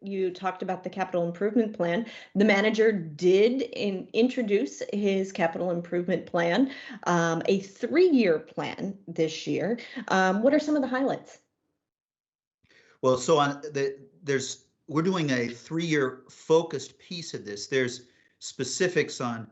you talked about the capital improvement plan. The manager did introduce his capital improvement plan, a 3-year plan this year. What are some of the highlights? Well, so we're doing a 3-year focused piece of this. There's specifics on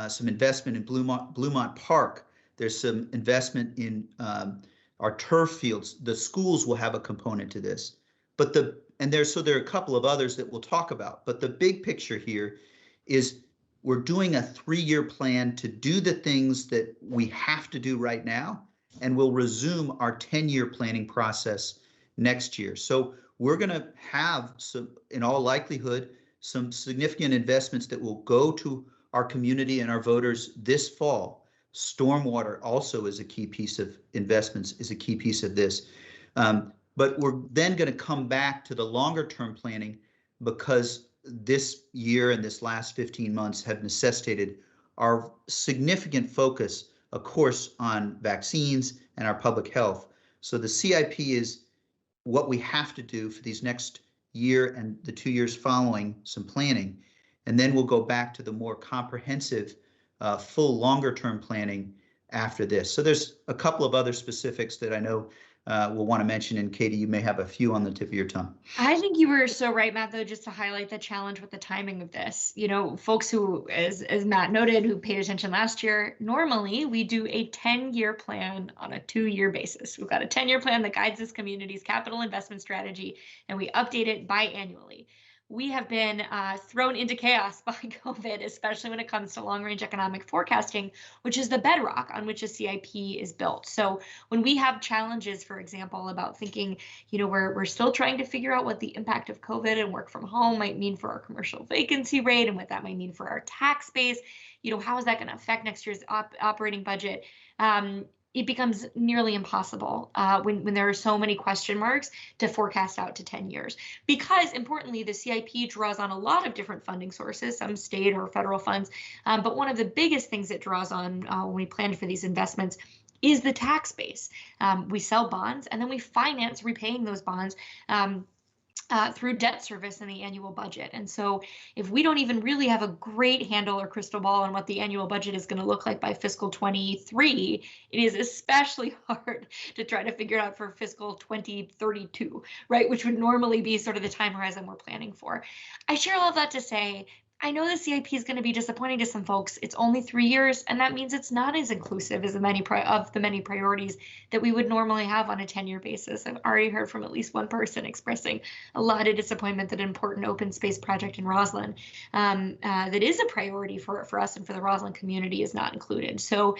some investment in Bluemont Park. There's some investment in our turf fields. The schools will have a component to this, but there are a couple of others that we'll talk about. But the big picture here is we're doing a 3-year plan to do the things that we have to do right now, and we'll resume our 10-year planning process next year. So we're going to have in all likelihood, some significant investments that will go to our community and our voters this fall. Stormwater also is a key piece of investments, is a key piece of this. But we're then going to come back to the longer term planning, because this year and this last 15 months have necessitated our significant focus, of course, on vaccines and our public health. So the CIP is what we have to do for these next year and the 2 years following, some planning. And then we'll go back to the more comprehensive, full longer term planning after this. So there's a couple of other specifics that I know we'll want to mention. And Katie, you may have a few on the tip of your tongue. I think you were so right, Matt, though, just to highlight the challenge with the timing of this. You know, folks who, as Matt noted, who paid attention last year, normally we do a 10-year plan on a 2-year basis. We've got a 10-year plan that guides this community's capital investment strategy, and we update it biannually. We have been thrown into chaos by COVID, especially when it comes to long-range economic forecasting, which is the bedrock on which a CIP is built. So when we have challenges, for example, about thinking, you know, we're still trying to figure out what the impact of COVID and work from home might mean for our commercial vacancy rate and what that might mean for our tax base, you know, how is that going to affect next year's operating budget? It becomes nearly impossible when there are so many question marks to forecast out to 10 years. Because importantly, the CIP draws on a lot of different funding sources, some state or federal funds. But one of the biggest things it draws on when we plan for these investments is the tax base. We sell bonds and then we finance repaying those bonds through debt service in the annual budget. And so if we don't even really have a great handle or crystal ball on what the annual budget is going to look like by fiscal 23, it is especially hard to try to figure out for fiscal 2032, right? Which would normally be sort of the time horizon we're planning for. I share all of that to say, I know the CIP is going to be disappointing to some folks. It's only 3 years, and that means it's not as inclusive as the many priorities that we would normally have on a 10-year basis. I've already heard from at least one person expressing a lot of disappointment that an important open space project in Roslyn that is a priority for us and for the Roslyn community is not included. So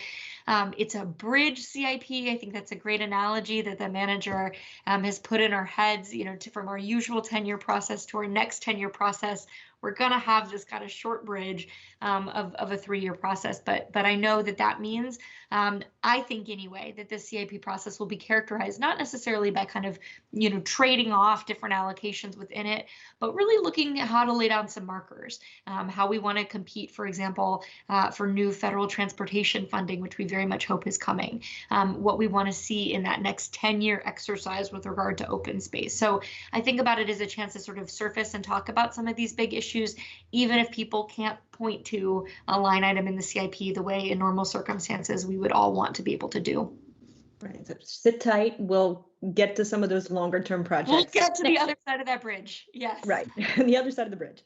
it's a bridge CIP. I think that's a great analogy that the manager has put in our heads, you know, from our usual 10-year process to our next 10-year process. We're going to have this kind of short bridge of a 3-year process. But I know that means, I think anyway, that the CIP process will be characterized not necessarily by kind of, you know, trading off different allocations within it, but really looking at how to lay down some markers, how we want to compete, for example, for new federal transportation funding, which we very much hope is coming, what we want to see in that next 10-year exercise with regard to open space. So I think about it as a chance to sort of surface and talk about some of these big issues, even if people can't point to a line item in the CIP the way in normal circumstances we would all want to be able to do. Right. So sit tight. We'll get to some of those longer term projects. We'll get to the other side of that bridge. Yes. Right. The other side of the bridge.